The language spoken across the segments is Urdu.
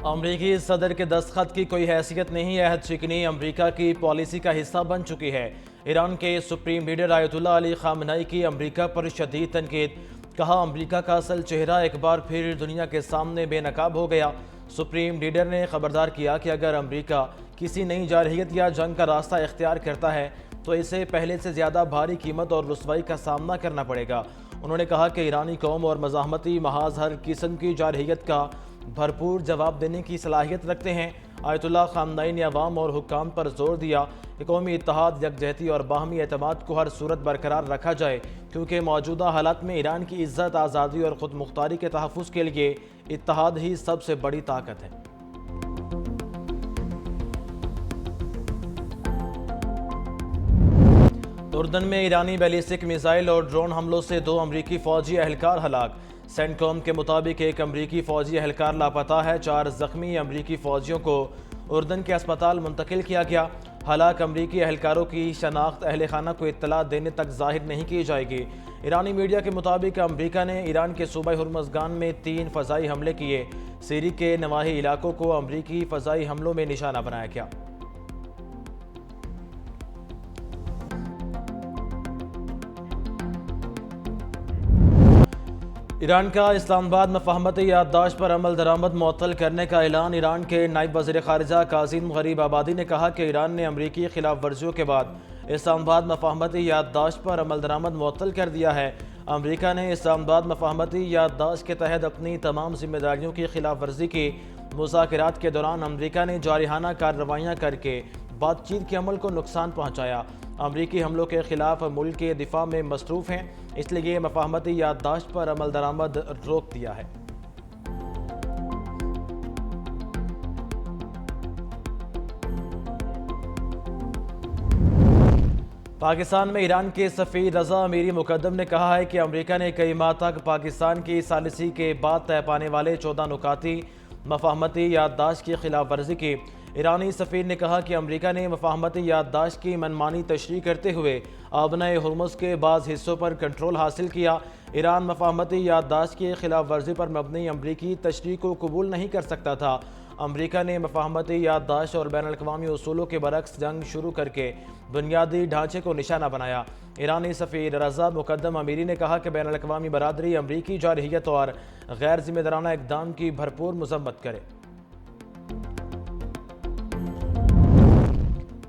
امریکی صدر کے دستخط کی کوئی حیثیت نہیں، عہد شکنی امریکہ کی پالیسی کا حصہ بن چکی ہے۔ ایران کے سپریم لیڈر آیت اللہ علی خامنئی کی امریکہ پر شدید تنقید، کہا امریکہ کا اصل چہرہ ایک بار پھر دنیا کے سامنے بے نقاب ہو گیا۔ سپریم لیڈر نے خبردار کیا کہ اگر امریکہ کسی نئی جارحیت یا جنگ کا راستہ اختیار کرتا ہے تو اسے پہلے سے زیادہ بھاری قیمت اور رسوائی کا سامنا کرنا پڑے گا۔ انہوں نے کہا کہ ایرانی قوم اور مزاحمتی محاذ ہر قسم کی جارحیت کا بھرپور جواب دینے کی صلاحیت رکھتے ہیں۔ آیت اللہ خامنئی نے عوام اور حکام پر زور دیا کہ قومی اتحاد، یکجہتی اور باہمی اعتماد کو ہر صورت برقرار رکھا جائے، کیونکہ موجودہ حالات میں ایران کی عزت، آزادی اور خود مختاری کے تحفظ کے لیے اتحاد ہی سب سے بڑی طاقت ہے۔ اردن میں ایرانی بیلسٹک میزائل اور ڈرون حملوں سے 2 امریکی فوجی اہلکار ہلاک۔ سینٹکوم کے مطابق ایک امریکی فوجی اہلکار لاپتہ ہے، 4 زخمی امریکی فوجیوں کو اردن کے اسپتال منتقل کیا گیا۔ ہلاک امریکی اہلکاروں کی شناخت اہل خانہ کو اطلاع دینے تک ظاہر نہیں کی جائے گی۔ ایرانی میڈیا کے مطابق امریکہ نے ایران کے صوبہ ہرمزگان میں 3 فضائی حملے کیے۔ سیری کے نواحی علاقوں کو امریکی فضائی حملوں میں نشانہ بنایا گیا۔ ایران کا اسلام آباد مفاہمتی یادداشت پر عمل درآمد معطل کرنے کا اعلان۔ ایران کے نائب وزیر خارجہ قاسم غریب آبادی نے کہا کہ ایران نے امریکی خلاف ورزیوں کے بعد اسلام آباد مفاہمتی یادداشت پر عمل درآمد معطل کر دیا ہے۔ امریکہ نے اسلام آباد مفاہمتی یادداشت کے تحت اپنی تمام ذمہ داریوں کی خلاف ورزی کی۔ مذاکرات کے دوران امریکہ نے جارحانہ کارروائیاں کر کے بات چیت کے عمل کو نقصان پہنچایا۔ امریکی حملوں کے خلاف ملک کے دفاع میں مصروف ہیں، اس لیے مفاہمتی یادداشت پر عمل درآمد روک دیا ہے۔ پاکستان میں ایران کے سفیر رضا امیری مقدم نے کہا ہے کہ امریکہ نے کئی ماہ تک پاکستان کی ثالثی کے بعد طے پانے والے 14 نکاتی مفاہمتی یادداشت کی خلاف ورزی کی۔ ایرانی سفیر نے کہا کہ امریکہ نے مفاہمتی یادداشت کی منمانی تشریح کرتے ہوئے آبنۂ ہرمز کے بعض حصوں پر کنٹرول حاصل کیا۔ ایران مفاہمتی یادداشت کی خلاف ورزی پر مبنی امریکی تشریح کو قبول نہیں کر سکتا تھا۔ امریکہ نے مفاہمتی یادداشت اور بین الاقوامی اصولوں کے برعکس جنگ شروع کر کے بنیادی ڈھانچے کو نشانہ بنایا۔ ایرانی سفیر رضا مقدم امیری نے کہا کہ بین الاقوامی برادری امریکی جارحیت اور غیر ذمہ دارانہ اقدام کی بھرپور مذمت کرے۔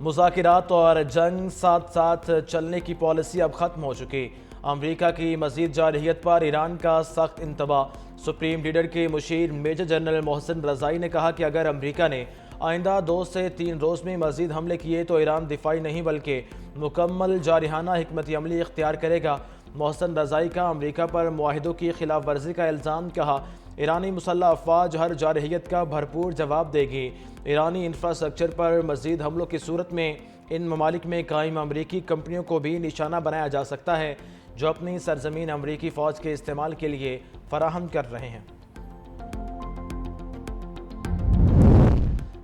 مذاکرات اور جنگ ساتھ ساتھ چلنے کی پالیسی اب ختم ہو چکی۔ امریکہ کی مزید جارحیت پر ایران کا سخت انتباہ۔ سپریم لیڈر کے مشیر میجر جنرل محسن رضائی نے کہا کہ اگر امریکہ نے آئندہ 2 سے 3 روز میں مزید حملے کیے تو ایران دفاعی نہیں بلکہ مکمل جارحانہ حکمت عملی اختیار کرے گا۔ محسن رضائی کا امریکہ پر معاہدوں کی خلاف ورزی کا الزام، کہا ایرانی مسلح افواج ہر جارحیت کا بھرپور جواب دے گی۔ ایرانی انفراسٹرکچر پر مزید حملوں کی صورت میں ان ممالک میں قائم امریکی کمپنیوں کو بھی نشانہ بنایا جا سکتا ہے جو اپنی سرزمین امریکی فوج کے استعمال کے لیے فراہم کر رہے ہیں۔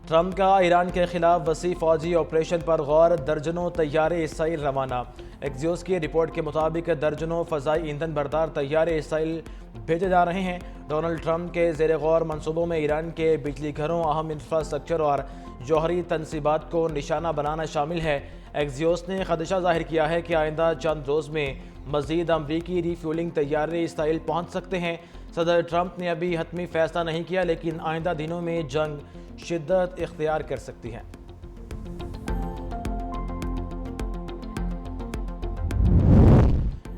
ٹرمپ کا ایران کے خلاف وسیع فوجی آپریشن پر غور، درجنوں طیارے اسرائیل روانہ۔ ایکزیوس کی رپورٹ کے مطابق درجنوں فضائی ایندھن بردار طیارے اسرائیل بھیجے جا رہے ہیں۔ ڈونلڈ ٹرمپ کے زیر غور منصوبوں میں ایران کے بجلی گھروں، اہم انفراسٹرکچر اور جوہری تنصیبات کو نشانہ بنانا شامل ہے۔ ایکزیوس نے خدشہ ظاہر کیا ہے کہ آئندہ چند روز میں مزید امریکی ری فیولنگ طیارے اسرائیل پہنچ سکتے ہیں۔ صدر ٹرمپ نے ابھی حتمی فیصلہ نہیں کیا، لیکن آئندہ دنوں میں جنگ شدت اختیار کر سکتی ہے۔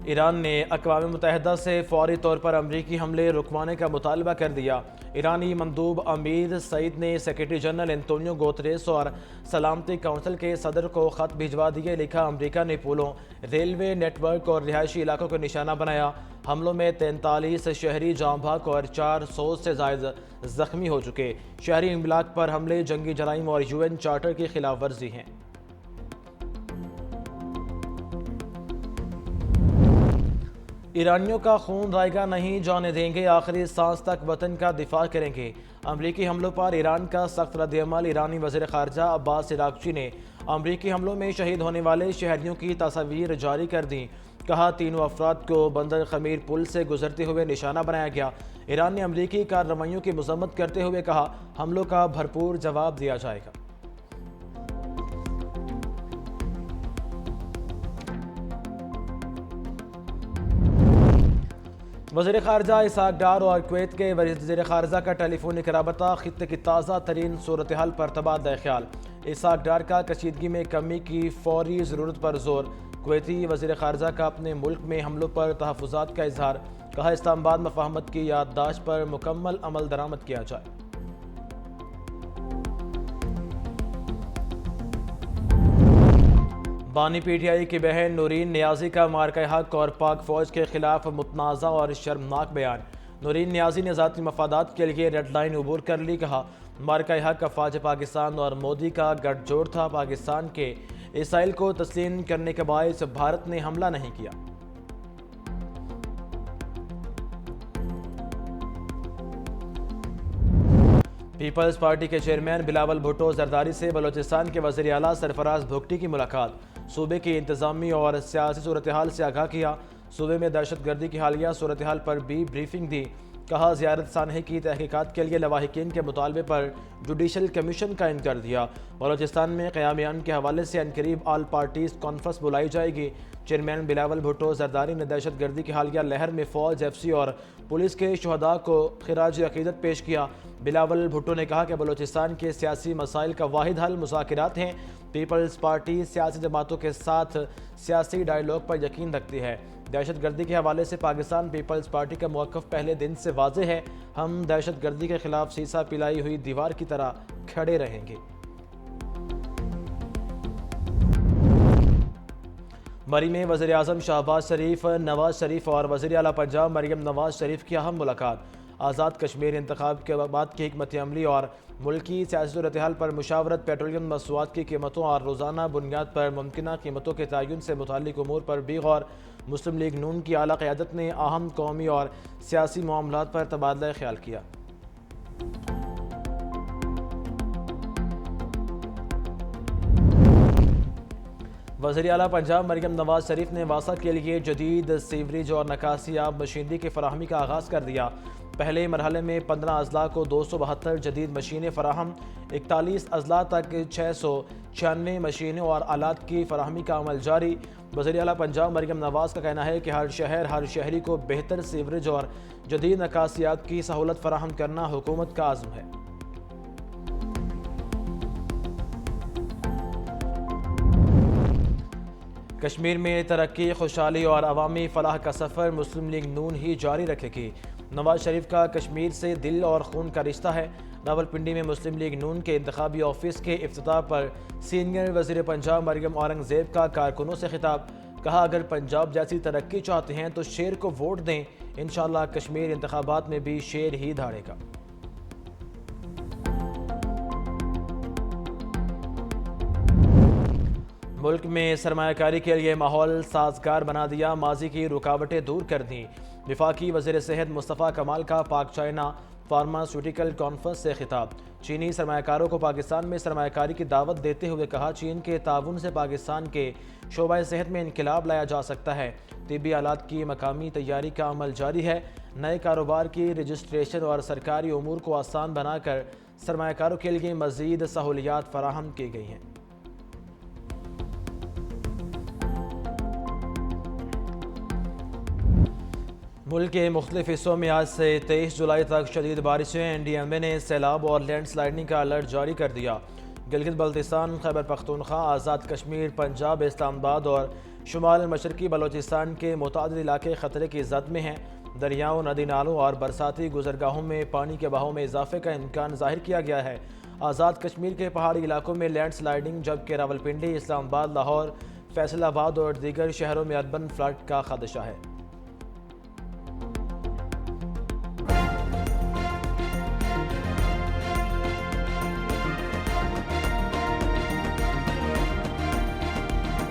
ایران نے اقوام متحدہ سے فوری طور پر امریکی حملے رکوانے کا مطالبہ کر دیا۔ ایرانی مندوب امیر سعید نے سیکرٹری جنرل انتونیو گوتریس اور سلامتی کونسل کے صدر کو خط بھجوا دیے۔ لکھا امریکہ نے پلوں، ریلوے نیٹ ورک اور رہائشی علاقوں کو نشانہ بنایا۔ حملوں میں 43 شہری جاں بحق اور 400 سے زائد زخمی ہو چکے۔ شہری املاک پر حملے جنگی جرائم اور UN چارٹر کی خلاف ورزی ہیں۔ ایرانیوں کا خون رائے گا نہیں جانے دیں گے، آخری سانس تک وطن کا دفاع کریں گے۔ امریکی حملوں پر ایران کا سخت رد عمل۔ ایرانی وزیر خارجہ عباس عراقچی نے امریکی حملوں میں شہید ہونے والے شہریوں کی تصاویر جاری کر دیں۔ کہا تینوں افراد کو بندر خمیر پل سے گزرتے ہوئے نشانہ بنایا گیا۔ ایران نے امریکی کارروائیوں کی مذمت کرتے ہوئے کہا حملوں کا بھرپور جواب دیا جائے گا۔ وزیر خارجہ اسحاق ڈار اور کویت کے وزیر خارجہ کا ٹیلی فونک رابطہ خطے کی تازہ ترین صورتحال پر تبادلہ خیال۔ اسحاق ڈار کا کشیدگی میں کمی کی فوری ضرورت پر زور۔ کویتی وزیر خارجہ کا اپنے ملک میں حملوں پر تحفظات کا اظہار۔ کہا اسلام آباد مفاہمت کی یادداشت پر مکمل عمل درآمد کیا جائے۔ بانی پی ٹی آئی کی بہن نورین نیازی کا مارکہ حق اور پاک فوج کے خلاف متنازع اور شرمناک بیان۔ نورین نیازی نے ذاتی مفادات کے لیے ریڈ لائن عبور کر لی۔ کہا مارکہ حق افواج پاکستان اور مودی کا گٹھ جوڑ تھا۔ پاکستان کے اسرائیل کو تسلیم کرنے کے باعث بھارت نے حملہ نہیں کیا۔ پیپلز پارٹی کے چیئرمین بلاول بھٹو زرداری سے بلوچستان کے وزیر اعلیٰ سرفراز بھگٹی کی ملاقات۔ صوبے کی انتظامی اور سیاسی صورتحال سے آگاہ کیا۔ صوبے میں دہشت گردی کی حالیہ صورتحال پر بھی بریفنگ دی۔ کہا زیارت سانحے کی تحقیقات کے لیے لواحقین کے مطالبے پر جوڈیشل کمیشن قائم کر دیا۔ بلوچستان میں قیام امن کے حوالے سے عنقریب آل پارٹیز کانفرنس بلائی جائے گی۔ چیئرمین بلاول بھٹو زرداری نے دہشت گردی کی حالیہ لہر میں فوج، ایف سی اور پولیس کے شہداء کو خراج عقیدت پیش کیا۔ بلاول بھٹو نے کہا کہ بلوچستان کے سیاسی مسائل کا واحد حل مذاکرات ہیں۔ پیپلز پارٹی سیاسی جماعتوں کے ساتھ سیاسی ڈائیلاگ پر یقین رکھتی ہے۔ دہشت گردی کے حوالے سے پاکستان پیپلز پارٹی کا موقف پہلے دن سے واضح ہے۔ ہم دہشت گردی کے خلاف سیسا پلائی ہوئی دیوار کی طرح کھڑے رہیں گے۔ مری میں وزیر اعظم شہباز شریف، نواز شریف اور وزیر اعلیٰ پنجاب مریم نواز شریف کی اہم ملاقات۔ آزاد کشمیر انتخاب کے بعد کی حکمت عملی اور ملکی سیاسی صورتحال پر مشاورت، پیٹرولیم مصنوعات کی قیمتوں اور روزانہ بنیاد پر ممکنہ قیمتوں کے تعین سے متعلق امور پر بھی غور۔ مسلم لیگ نون کی اعلیٰ قیادت نے اہم قومی اور سیاسی معاملات پر تبادلہ خیال کیا۔ وزیر اعلیٰ پنجاب مریم نواز شریف نے واسا کے لیے جدید سیوریج اور نکاسی آب مشینری کی فراہمی کا آغاز کر دیا۔ پہلے مرحلے میں 15 اضلاع کو 272 جدید مشینیں فراہم، 41 اضلاع تک 696 مشینیں اور آلات کی فراہمی کا عمل جاری۔ وزیر اعلیٰ پنجاب مریم نواز کا کہنا ہے کہ ہر شہر، ہر شہری کو بہتر سیوریج اور جدید نکاسیات کی سہولت فراہم کرنا حکومت کا عزم ہے۔ کشمیر میں ترقی، خوشحالی اور عوامی فلاح کا سفر مسلم لیگ نون ہی جاری رکھے گی۔ نواز شریف کا کشمیر سے دل اور خون کا رشتہ ہے۔ راولپنڈی میں مسلم لیگ نون کے انتخابی آفس کے افتتاح پر سینئر وزیر پنجاب مریم اورنگزیب کا کارکنوں سے خطاب۔ کہا اگر پنجاب جیسی ترقی چاہتے ہیں تو شیر کو ووٹ دیں، انشاءاللہ کشمیر انتخابات میں بھی شیر ہی دھاڑے گا۔ ملک میں سرمایہ کاری کے لیے ماحول سازگار بنا دیا، ماضی کی رکاوٹیں دور کر دیں۔ وفاقی وزیر صحت مصطفیٰ کمال کا پاک چائنا فارماسیوٹیکل کانفرنس سے خطاب۔ چینی سرمایہ کاروں کو پاکستان میں سرمایہ کاری کی دعوت دیتے ہوئے کہا چین کے تعاون سے پاکستان کے شعبہ صحت میں انقلاب لایا جا سکتا ہے۔ طبی آلات کی مقامی تیاری کا عمل جاری ہے۔ نئے کاروبار کی رجسٹریشن اور سرکاری امور کو آسان بنا کر سرمایہ کاروں کے لیے مزید سہولیات فراہم کی گئی ہیں۔ ملک کے مختلف حصوں میں آج سے 23 جولائی تک شدید بارشیں۔ این ڈی ایم اے نے سیلاب اور لینڈ سلائڈنگ کا الرٹ جاری کر دیا۔ گلگت بلتستان، خیبر پختونخوا، آزاد کشمیر، پنجاب، اسلام آباد اور شمال مشرقی بلوچستان کے متعدد علاقے خطرے کی زد میں ہیں۔ دریاؤں، ندی نالوں اور برساتی گزرگاہوں میں پانی کے بہاؤ میں اضافے کا امکان ظاہر کیا گیا ہے۔ آزاد کشمیر کے پہاڑی علاقوں میں لینڈ سلائڈنگ، جبکہ راولپنڈی، اسلام آباد، لاہور، فیصل آباد اور دیگر شہروں میں اربن فلڈ کا خدشہ ہے۔